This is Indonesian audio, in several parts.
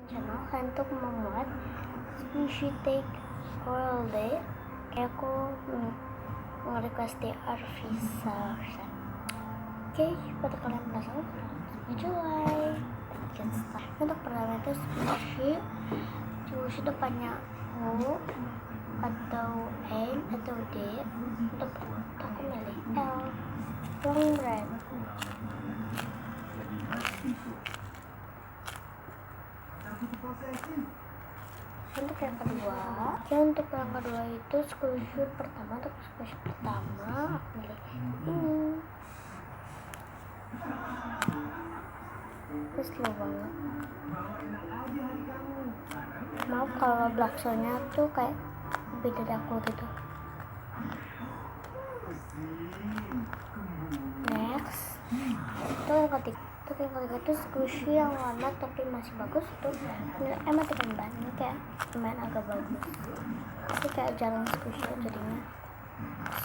channel untuk membuat squishy take all day. Kayak aku nge-request di Arvisa. Oke, pada kalian penasaran, enjoy. Untuk pertama itu squishy depannya U atau N atau D. Untuk aku milih L. Long bread. Untuk yang kedua itu squishy pertama. Untuk squishy pertama aku milih ini. Itu slow banget. Maaf kalau blaksonnya tuh kayak beda dari aku gitu. Next, itu yang ketiga itu squishy yang lama tapi masih bagus tuh. Matikan ban, ini kayak main agak bagus. Tapi kayak jarang squishy jadinya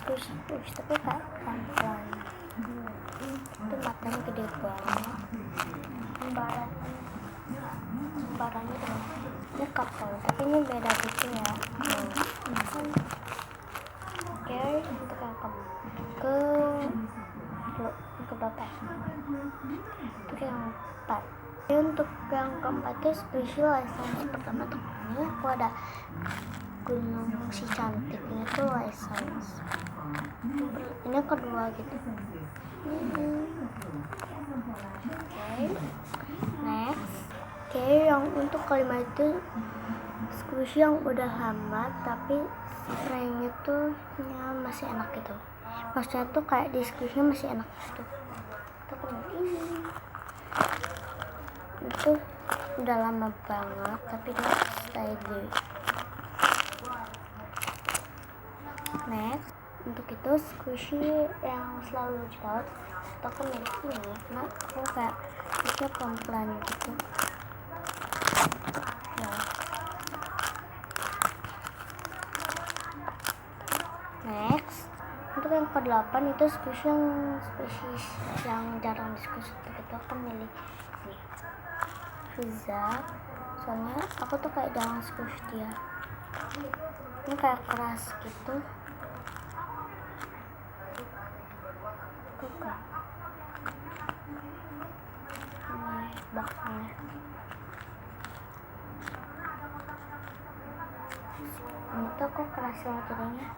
squishy tapi kayak pelan-pelan. Itu matanya gede banget. Barangnya tuh ini kapal, tapi ini beda gitu ya. Oke, untuk yang keempat. Untuk yang keempat. Untuk yang keempat itu special license pertama tuh ini aku ada gunung si cantiknya tuh license. Ini kedua gitu. Oke. Next. Oke, yang untuk kelima itu squishy yang udah lama tapi spraynya tuh masih enak gitu. Maksudnya tuh kayak di squishy masih enak gitu. Itu ini. Itu udah lama banget tapi dia stay di. Next, untuk itu squishy yang selalu jerawat aku milih ini karena aku kayak bisa pelan-pelan gitu. Next, untuk yang ke-8 itu spesies yang jarang diskusi gitu aku milih ini Fiza. Soalnya aku tuh kayak jarang diskusi dia. Ini kayak keras gitu. Buka. Ini baknya. Ini tuh aku keras banget jadinya.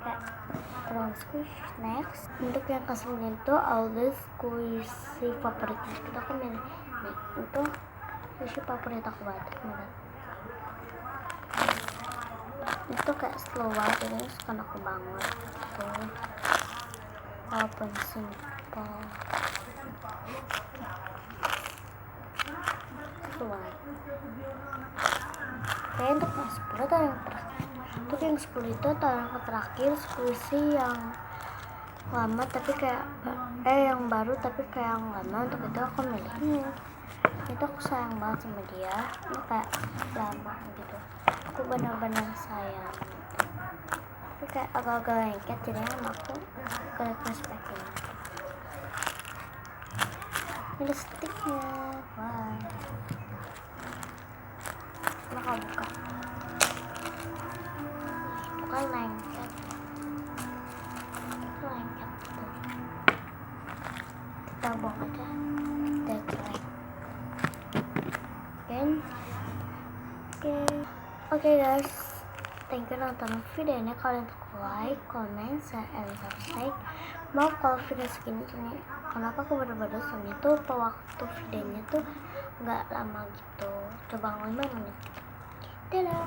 Kayak brown squish. Next, untuk yang ke-9 itu always squishy favorit kita aku milih nih, itu squishy favorit aku banget. Itu kayak slow banget, jadi suka aku banget gitu. Walaupun simple slow banget. Oke, untuk yang 10 atau yang terakhir. Untuk yang 10 itu atau yang terakhir squishy yang lama tapi kayak yang baru tapi kayak yang lama. Untuk itu aku milih ini. Itu aku sayang banget sama dia. Ini kayak lama gitu. Aku benar-benar sayang. Tapi kayak agak-agak lengket jadinya sama aku ke respekin. Ini sticknya. Wah. Buka. Bukan lengket. Kita buang aja. Kita jelek. Oke guys, thank you nonton video ini. Kalian like, comment, share, and subscribe. Mau kalau video segini kenapa aku baru-baru sama itu waktu videonya tuh nggak lama gitu, coba 5 menit. Dadah.